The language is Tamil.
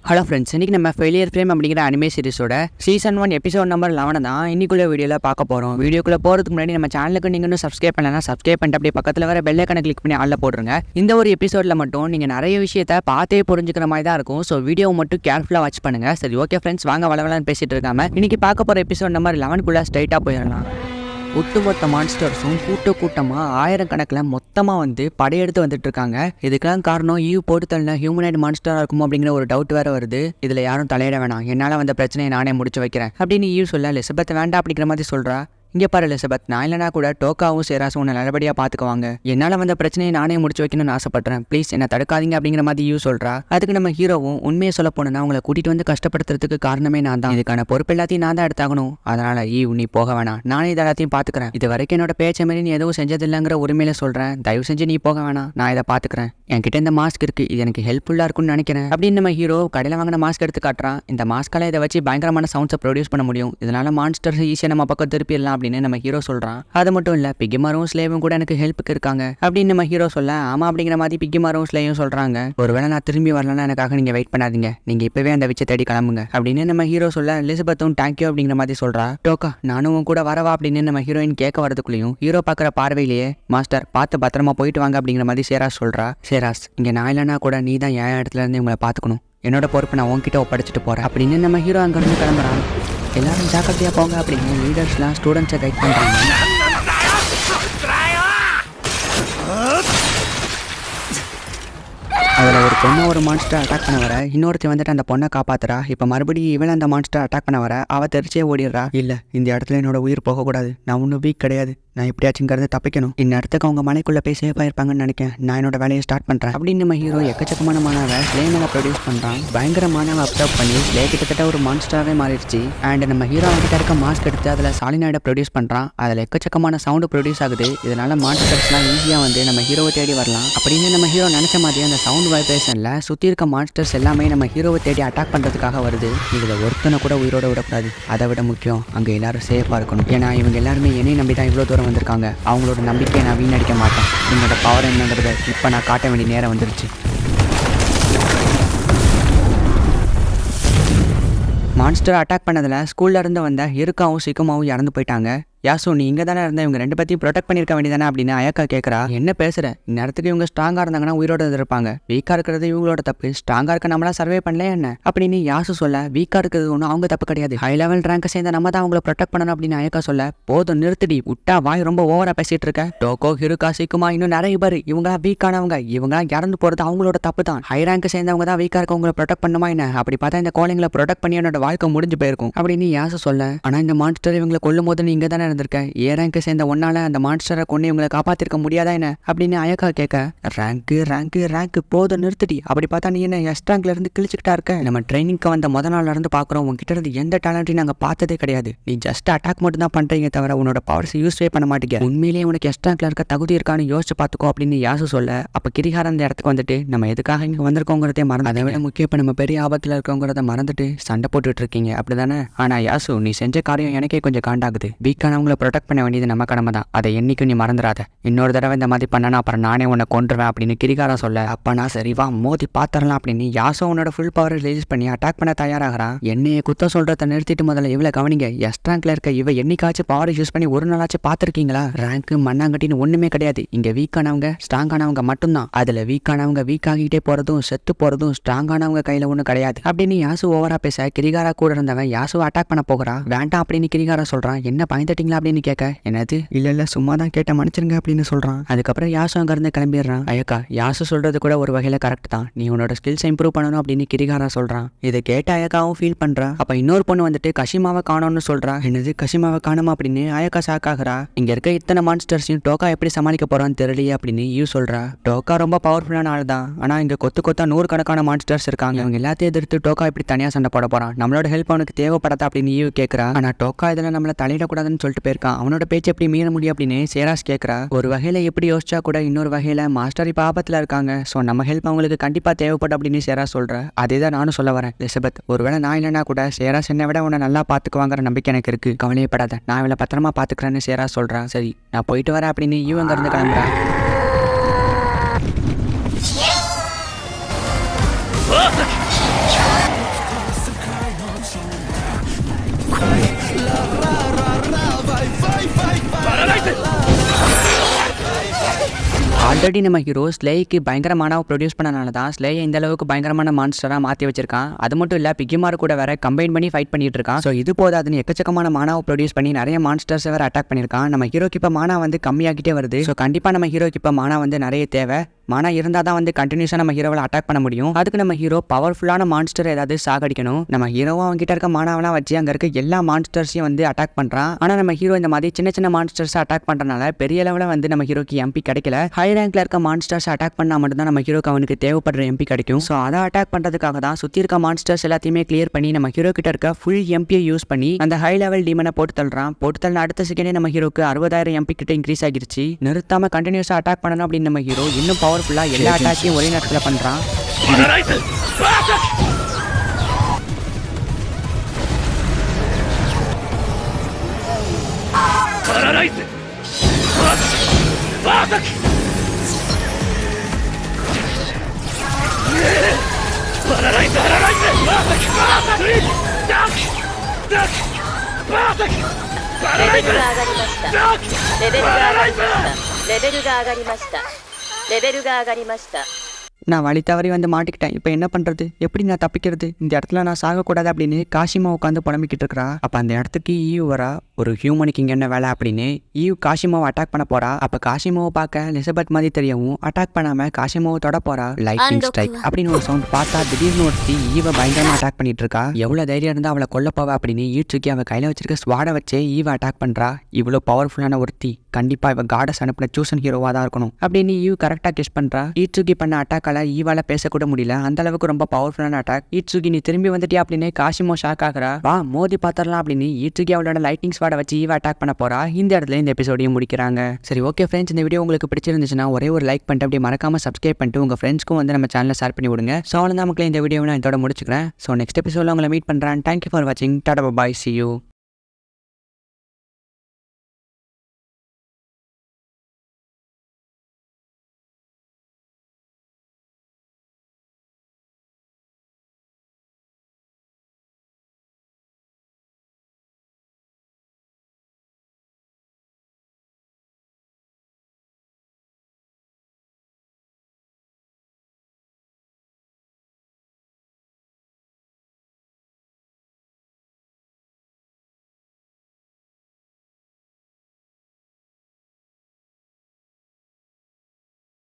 ஹலோ ஃப்ரெண்ட்ஸ், இன்றைக்கி நம்ம ஃபெயிலியர் ஃப்ரேம் அப்படிங்கிற அனிமே சீரிஸோட சீசன் 1 எபிசோட் நம்பர் 11 தான் இன்னைக்குள்ள வீடியோவில் பார்க்க போகிறோம். வீடியோக்குள்ளே போகிறதுக்கு முன்னாடி நம்ம சேனலுக்கு நீங்கள் இன்னும் சப்ஸ்கிரைப் பண்ணலாம், சப்ஸ்கிரைப் பண்ணிட்டு அப்படியே பக்கத்தில் வர பெல் ஐகானை கிளிக் பண்ணி ஆளில் போட்டுருங்க. இந்த ஒரு எபிசோடில் மட்டும் நீங்கள் நிறைய விஷயத்தை பார்த்தே புரிஞ்சுக்கிற மாதிரி தான் இருக்கும். ஸோ வீடியோவை மட்டும் கேர்ஃபுல்லாக வாட்ச் பண்ணுங்கள். சரி, ஓகே ஃப்ரெண்ட்ஸ், வாங்க வளவலான்னு பேசிட்டு இருக்காம இன்றைக்கி பார்க்க போகிற எபிசோட் நம்பர் 11 ஸ்ட்ரைட்டாக போயிடலாம். ஒட்டுமொத்த மான்ஸ்டர்ஸும் கூட்டமாக ஆயிரக்கணக்கில் மொத்தமாக வந்து படையெடுத்து வந்துட்டு இருக்காங்க. இதுக்கெல்லாம் காரணம் ஈவ் போட்டு தள்ளின ஹியூமனைட் மான்ஸ்டராக இருக்குமோ அப்படிங்கிற ஒரு டவுட் வேறு வருது. இதில் யாரும் தலையிட வேணாம், என்னால் வந்த பிரச்சனையை நானே முடிச்சு வைக்கிறேன் அப்படின்னு ஈவ் சொல்ல எலிசபெத் வேண்டாம் அப்படிங்கிற மாதிரி சொல்கிறா. இங்கே பாரு எலிசபெத், நான் இல்லைனா கூட டோக்காவும் சேராஸும் உன்னை நல்லபடியாக பார்த்துக்குவாங்க. என்னால் வந்த பிரச்சனையை நானே முடிச்சு வைக்கணும்னு ஆசைப்பட்றேன், ப்ளீஸ் என்னை தடுக்காதீங்க அப்படிங்கிற மாதிரி யூ சொல்கிறா. அதுக்கு நம்ம ஹீரோவும் உண்மையை சொல்ல போனேன்னா உங்களை கூட்டிகிட்டு வந்து கஷ்டப்படுத்துறதுக்கு காரணமே நான் தான், இதுக்கான பொறுப்பு எல்லாத்தையும் நான் தான் எடுத்தாகணும். அதனால் ஈவ் நீ போக வேணாம், நானே இது எல்லாத்தையும் பார்த்துக்கிறேன். இது வரைக்கும் என்னோட பேச்சை மாரி நீ எதுவும் செஞ்சதில்லைங்கிற உரிமையில சொல்கிறேன். தயவு செஞ்சு நீ போக வேணாம், நான் இதை பார்த்துக்கிறேன். என்கிட்ட இந்த மாஸ்க் இருக்குது, இது எனக்கு ஹெல்ப்ஃபுல்லாக இருக்கும்னு நினைக்கிறேன் அப்படின்னு நம்ம ஹீரோ கடையில் வாங்கின மாஸ்க் எடுத்து காட்டுறான். இந்த மாஸ்கால இதை வச்சு பயங்கரமான சவுண்ட்ஸை ப்ரொடியூஸ் பண்ண முடியும், இதனால மான்ஸ்டர்ஸ் ஈஸியாக நம்ம பக்கம் திருப்பிடலாம் அப்படின்னு நம்ம ஹீரோ சொல்கிறான். அது மட்டும் இல்லை, பிக்கிமாரும் ஸ்லேவும் கூட எனக்கு ஹெல்ப்புக்கு இருக்காங்க அப்படின்னு நம்ம ஹீரோ சொல்ல, ஆமா அப்படிங்கிற மாதிரி பிக்கிமாரும் ஸ்லேயும் சொல்கிறாங்க. ஒருவேளை நான் திரும்பி வரலன்னா எனக்காக நீங்கள் வெயிட் பண்ணாதீங்க, நீங்கள் இப்போவே அந்த விச்சை தேடி கிளம்புங்க அப்படின்னு நம்ம ஹீரோ சொல்ல, எலிசபெத்தும் தேங்க்யூ அப்படிங்கிற மாதிரி சொல்கிறா. டோக்கா நானும் கூட வரவா அப்படின்னு நம்ம ஹீரோயின் கேட்க வரதுக்குள்ளேயும் ஹீரோ பார்க்குற பார்வையிலேயே மாஸ்டர் பார்த்து பத்திரமா போயிட்டு வாங்க அப்படிங்கிற மாதிரி சேராஸ் சொல்கிறா. சேராஸ், இங்கே நான் இல்லைனா கூட நீ தான் என் இடத்துல இருந்து உங்களை பார்த்துக்கணும், என்னோட பொறுப்பு நான் உன்கிட்ட ஒப்படைச்சிட்டு போகிறேன் அப்படின்னு நம்ம ஹீரோ அங்கேருந்து கிளம்புறான். எல்லாரும் ஜாக்கிரதையாக போங்க அப்படின்னு லீடர்ஸ்லாம் ஸ்டூடெண்ட்ஸை கைட் பண்ணுறாங்க. அதில் ஒரு பொண்ணை ஒரு மான்ஸ்டர் அட்டாக் பண்ண வர இன்னொருத்தி வந்துட்டு அந்த பொண்ணை காப்பாத்துறா. இப்போ மறுபடியும் இவன் அந்த மான்ஸ்டர் அட்டாக் பண்ண வர அவள் தெரிச்சே ஓடிடுறா. இல்லை, இந்த இடத்துல என்னோட உயிர் போகக்கூடாது, நான் ஒன்றும் வீக் கிடையாது, நான் எப்படியாச்சுங்கிறது தப்பிக்கணும். இந்த இடத்துக்கு அவங்க மலைக்குள்ளே போய் சேஃபாக இருப்பாங்கன்னு நினைக்கிறேன், நான் என்னோட வேலையை ஸ்டார்ட் பண்ணுறேன் அப்படின்னு நம்ம ஹீரோ எக்கச்சக்கமான மாணவ ஸ்லே மேலே ப்ரொடியூஸ் பண்ணுறான். பயங்கர மாணவ அப்சர்வ் பண்ணி ஸ்லே கிட்டத்தட்ட ஒரு மான்ஸ்டராகவே மாறிடுச்சு. அண்ட் நம்ம ஹீரோ அவன்கிட்ட இருக்க மாஸ்க் எடுத்து அதில் சாலினாய்டை ப்ரொடியூஸ் பண்ணுறான். அதில் எக்கச்சக்கமான சவுண்டு ப்ரொடியூஸ் ஆகுது. இதனால மான்ஸ்டர்ஸ்லாம் ஈஸியாக வந்து நம்ம ஹீரோவை தேடி வரலாம் அப்படின்னு நம்ம ஹீரோ நினச்ச மாதிரி அந்த சவுண்ட் வைப்ரேஷனில் சுற்றி இருக்க மான்ஸ்டர்ஸ் எல்லாமே நம்ம ஹீரோவை தேடி அட்டாக் பண்ணுறதுக்காக வருது. இதில் ஒருத்தனை கூட உயிரோட விடக்கூடாது, அதை விட முக்கியம் அங்கே எல்லாரும் சேஃபாக இருக்கணும். ஏன்னா இவங்க எல்லாருமே என்னை நம்பி தான் இவ்வளோ தூரம் வந்திருக்காங்க, அவங்களோட நம்பிக்கையை நான் வீணடிக்க மாட்டேன். என்னோட பவர் என்னங்கிறத இப்போ நான் காட்ட வேண்டிய நேரம் வந்துருச்சு. மான்ஸ்டர் அட்டாக் பண்ணதில் ஸ்கூல்ல இருந்து வந்த இருக்காவும் சிக்குமாவும் இறந்து போயிட்டாங்க. யாசு, நீ இங்கே தானே இருந்தா இவங்க ரெண்டு பற்றியும் ப்ரொடெக்ட் பண்ணியிருக்க வேண்டியதானே அப்படின்னு அயக்கா கேட்குறா. என்ன பேசுகிற, இந்நேரத்துக்கு இவங்க ஸ்ட்ராங்காக இருந்தாங்கன்னா உயிரோட இருப்பாங்க, வீக்காக இருக்கிறது இவங்களோட தப்பு, ஸ்ட்ராங்காக இருக்க நம்மளா சர்வே பண்ணல என்ன அப்படின்னு யாசு சொல்ல, வீக்காக இருக்கிறது ஒன்றும் அவங்க தப்பு கிடையாது, ஹை லெவல் ரேங்கை சேர்ந்த நம்ம தான் அவங்கள ப்ரொடெக்ட் பண்ணணும் அப்படின்னு அயக்கா சொல்ல, போதும் நிறுத்திடி, விட்டா வாய் ரொம்ப ஓவராக பேசிகிட்டு இருக்க. டோக்கோ, ஹிருக்கா, சிக்குமா, இன்னும் நிறைய பேர் இவங்களா வீக்கானவங்க, இவங்களா இறந்து போகிறது அவங்களோட தப்பு தான், ஹை ரேங்கை சேர்ந்தவங்க தான் வீக்காக இருக்கவங்களை ப்ரொடெக்ட் பண்ணுமா என்ன, அப்படி பார்த்தா இந்த கோழைங்களை ப்ரொடெக்ட் பண்ணி என்னோட வாழ்க்கை முடிஞ்சு போயிருக்கும் அப்படின்னு யாசு சொல்ல. ஆனால் இந்த மான்ஸ்டர் இவங்களை கொல்லும் போது நீ இங்கே தானே இருந்திருக்க, ஏன் சேர்ந்த ஒன்னால அந்த மான்ஸ்டரை கொண்டு இவங்களை காப்பாத்திருக்க முடியாதா என்ன அப்படின்னு அயக்கா கேட்க, ரேங்க் போதும் நிறுத்திடி, அப்படி பார்த்தா நீ என்ன எஸ்ட்ராங்க்ல இருந்து கிழிச்சுக்கிட்டா இருக்க, நம்ம ட்ரைனிங்க்கு வந்த முத நாள்ல இருந்து பாக்குறோம், உங்ககிட்ட இருந்து எந்த டேலண்ட்டையும் நாங்க பார்த்ததே கிடையாது, நீ ஜஸ்ட் அட்டாக் மட்டும் தான் பண்றீங்க தவிர உன்னோட பவர்ஸ் யூஸ்வே பண்ண மாட்டீங்க, உண்மையிலேயே உனக்கு எஸ்ட்ராங்க்ல இருக்க தகுதி இருக்கான்னு யோசிச்சு பார்த்துக்கோ அப்படின்னு யாசு சொல்ல. அப்ப கிரிகார அந்த இடத்துக்கு வந்துட்டு நம்ம எதுக்காக இங்க வந்திருக்கோங்கிறதே மறந்து, அதை விட முக்கியம் இப்ப நம்ம பெரிய ஆபத்துல இருக்கோங்கிறத மறந்துட்டு சண்டை போட்டுட்டு இருக்கீங்க அப்படிதானே. ஆனா யாசு, நீ செஞ்ச காரியம் எனக்கே கொஞ்சம் காண்டாகுது, வீக்கானவங்களை ப்ரொடெக்ட் பண்ண வேண்டியது நம்ம கடமை தான், அதை என்னைக்கும் நீ மறந்துடாத, இன்னொரு தடவை இந்த மாதிரி பண்ணனா அப்புறம் நானே உன்னை கொன்றுவேன் அப்படின்னு கிரிகாரா சொல்ல. அப்ப நான் சரி வா மோதி பாத்திரலாம் அப்படின்னு யாசோ உன்னோட ஃபுல் பவர் ரிலீஸ் பண்ணி அட்டாக் பண்ண தயாராகிறான். என்னைய குத்த சொல்றத நிறுத்திட்டு முதல்ல இவ்வளவு கவனிங்க, எஸ்ட்ராங்க்ல இருக்க இவ என்னைக்காச்சும் பவர் யூஸ் பண்ணி ஒரு நாளாச்சும் பார்த்துருக்கீங்களா, ரேங்க் மண்ணாங்கட்டின்னு ஒண்ணுமே கிடையாது, இங்க வீக்கானவங்க ஸ்ட்ராங்கானவங்க மட்டும்தான், அதுல வீக்கானவங்க வீக் ஆகிட்டே போறதும் செத்து போறதும் ஸ்ட்ராங்கானவங்க கையில ஒன்றும் கிடையாது அப்படின்னு யாசு ஓவரா பேச, கிரிகாரா கூட இருந்தவன் யாசு அட்டாக் பண்ண போகிறா. வேண்டாம் அப்படின்னு கிரிகாரா சொல்றான். என்ன பயந்துட்டீங்களா அப்படின்னு கேட்க, என்னது இல்ல சும்மா தான் கேட்ட மன்னிச்சிருங்க அப்படின்னு சொல்றான். அதுக்கப்புறம் யாசு அங்க இருந்து கிளம்பிடுறான். அயக்கா, யாசு சொல்றது கூட ஒரு வகையில கரெக்ட் தான், நீ உன்னோட ஸ்கில்ஸ் இம்ப்ரூவ் பண்ணணும் அப்படின்னு கிரிகாரா சொல்றான். இதை கேட்ட அயக்காவும் ஃபீல் பண்றா. அப்ப இன்னொரு பொண்ணு வந்துட்டு கஷிமாவை காணோம்னு சொல்றா. என்னது கஷிமாவை காணுமா அப்படின்னு அயக்கா ஷாக் ஆகுறா. இங்க இருக்க இத்தனை மான்ஸ்டர்ஸையும் டோக்கா எப்படி சமாளிக்க போறான்னு தெரியலையே அப்படின்னு யூ சொல்றா. டோக்கா ரொம்ப பவர்ஃபுல்லான ஆள் தான், ஆனா இங்க கொத்தா 100 கணக்கான மான்ஸ்டர்ஸ் இருக்காங்க, அவங்க எல்லாத்தையும் எதிர்த்து டோக்கா எப்படி தனியா சண்டை போட போறான், நம்மளோட ஹெல்ப் அவனுக்கு தேவைப்படாதா அப்படின்னு யூ கேட்கறா. ஆனா டோக்கா இதுல நம்மள தலையிடக்கூடாதுன்னு சொல்லிட்டு போயிருக்கான், அவனோட பேச்சு எப்படி மீற முடியும் அப்படின்னு சேராஸ் கேட்குறா. ஒரு வகையில் எப்படி யோசிச்சா கூட இன்னொரு வகையில் மாஸ்டர் இப்போ ஆபத்தில் இருக்காங்க, ஸோ நம்ம ஹெல்ப் அவங்களுக்கு கண்டிப்பாக தேவைப்படும் அப்படின்னு சேராஸ் சொல்கிறேன். அதே தான் நானும் சொல்ல வரேன் எலிசபெத், ஒருவேளை நான் இல்லைனா கூட சேராஸ் என்னை விட உன்னை நல்லா பார்த்துக்குவாங்கிற நம்பிக்கை எனக்கு இருக்குது, கவலையப்படாத, நான் இவளை பத்திரமா பார்த்துக்கிறேன்னு சேராஸ் சொல்கிறேன். சரி நான் போயிட்டு வரேன் அப்படின்னு இவங்க இருந்து கிளம்புறா. ஆல்ரெடி நம்ம ஹீரோ ஸ்லேய்க்கு பயங்கரமானவை ப்ரொடியூஸ் பண்ணனால தான் ஸ்லேயை இந்த அளவுக்கு பயங்கரமான மான்ஸ்டராக மாற்றி வச்சிருக்கான். அது மட்டும் இல்லை பிக்கிமார் கூட வேற கம்பைன் பண்ணி ஃபைட் பண்ணிட்டு இருக்கான். ஸோ இது போதாதுன்னு எக்கச்சக்கமான மானாவை ப்ரொடியூஸ் பண்ணி நிறைய மான்ஸ்டர்ஸ் வேற அட்டாக் பண்ணியிருக்கான். நம்ம ஹீரோக்கு இப்போ மானா வந்து கம்மியாகிட்டே வருது. ஸோ கண்டிப்பாக நம்ம ஹீரோக்கு இப்போ மானா வந்து நிறைய தேவை. மானா இருந்தால் தான் வந்து கண்டினியூஸாக நம்ம ஹீரோவில் அட்டாக் பண்ண முடியும். அதுக்கு நம்ம ஹீரோ பவர்ஃபுல்லான மான்ஸ்டர் ஏதாவது சாகடிக்கணும். நம்ம ஹீரோவும் அவங்ககிட்ட இருக்க மானாவெல்லாம் வச்சு அங்கே இருக்க எல்லா மான்ஸ்டர்ஸையும் வந்து அட்டாக் பண்ணுறான். ஆனால் நம்ம ஹீரோ இந்த மாதிரி சின்ன சின்ன மான்ஸ்டர்ஸ் அட்டாக் பண்ணுறதுனால பெரிய லெவலில் வந்து நம்ம ஹீரோக்கு எம்பி கிடைக்கல. ஹை ரேங்க்ல இருக்க மான்ஸ்டர்ஸ் அட்டாக் பண்ணால் மட்டும்தான் நம்ம ஹீரோக்கு அவனுக்கு தேவைப்படுற எம்பி கிடைக்கும். ஸோ அதை அட்டாக் பண்ணுறதுக்காக தான் சுற்றி இருக்க மான்ஸ்டர்ஸ் எல்லாத்தையுமே கிளியர் பண்ணி நம்ம ஹீரோ கிட்ட இருக்க ஃபுல் எம்பியை யூஸ் பண்ணி அந்த ஹை லெவல் டீமனை போட்டு தள்ளுறான். போட்டு தள்ள அடுத்த செகண்டே நம்ம ஹீரோக்கு 60,000 எம்பி கிட்ட இன்க்ரீஸ் ஆகிருச்சு. நிறுத்தாம கண்டினியூஸாக அட்டாக் பண்ணணும் அப்படின்னு நம்ம ஹீரோ இன்னும் பவர்ஃபுல்லாக எல்லா அட்டாக்கையும் ஒரே நேரத்தில் பண்ணுறான். நான் வழி தவறி வந்து மாட்டிக்கிட்டேன். இப்போ என்ன பண்ணுறது, எப்படி நான் தப்பிக்கிறது, இந்த இடத்துல நான் சாகக்கூடாது அப்படின்னு காஷிமா உட்காந்து புலம்பிக்கிட்டு இருக்கிறா. அப்போ அந்த இடத்துக்கு ஈவ் வரா. ஒரு ஹியூமனுக்கு இங்கே என்ன வேலை அப்படின்னு ஈவ் காஷிமாவை அட்டாக் பண்ண போறா. அப்போ காஷிமாவை பார்க்க எலிசபெத் மாதிரி தெரியவும் அட்டாக் பண்ணாமல் காஷிமாவை தொட போறா. லைட்டிங் ஸ்ட்ரைக் அப்படின்னு ஒரு சவுண்ட் பார்த்தா திடீர்னு ஒருத்தி ஈவை பயங்கரமாக அட்டாக் பண்ணிட்டு இருக்கா. எவ்வளோ தைரியம் இருந்தால் அவளை கொல்ல போவா அப்படின்னு ஈட்சுக்கி அவள் கையில் வச்சிருக்க ஸ்வாடை வச்சே ஈவை அட்டாக் பண்ணுறா. இவ்வளோ பவர்ஃபுல்லான ஒருத்தி கண்டிப்பாக இவ காடஸ் அனுப்பின சூசன் ஹீரோவாக தான் இருக்கணும் அப்படின்னு ஈவ் கரெக்டாக கெஸ் பண்ணுறா. ஈட்சுகி பண்ண அட்டாக்கால ஈவால பேசக்கூட முடியல. அந்த அளவுக்கு ரொம்ப பவர்ஃபுல்லான அட்டாக். ஈட்சுகி நீ திரும்பி வந்துட்டியா அப்படின்னு காஷிமோ ஷாக் ஆகுறா. வா மோதி பாத்திரலாம் அப்படின்னு ஈட்சுகி அவளோட லைட்டிங் ஸ்வாடை வச்சு ஈவா அட்டாக் பண்ண போறா. இந்த இடத்துல இந்த எபிசோடையும் முடிக்கிறாங்க. சரி ஓகே ஃப்ரெண்ட்ஸ், இந்த வீடியோ உங்களுக்கு பிடிச்சிருந்துச்சுன்னா ஒரே ஒரு லைக் பண்ணிட்டு அப்படியே மறக்காம சப்ஸ்கிரைப் பண்ணிட்டு உங்க ஃப்ரெண்ட்ஸ்க்கும் வந்து நம்ம சேனலை ஷேர் பண்ணி விடுங்க. ஸோ அவ்வளோ தான் மக்களே, இந்த வீடியோ நான் இதோட முடிச்சுக்கிறேன். ஸோ நெக்ஸ்ட் எபிசோட உங்களை மீட் பண்ணுறேன். தேங்க்யூ ஃபார் வாட்சிங். டாடா பாய், see you.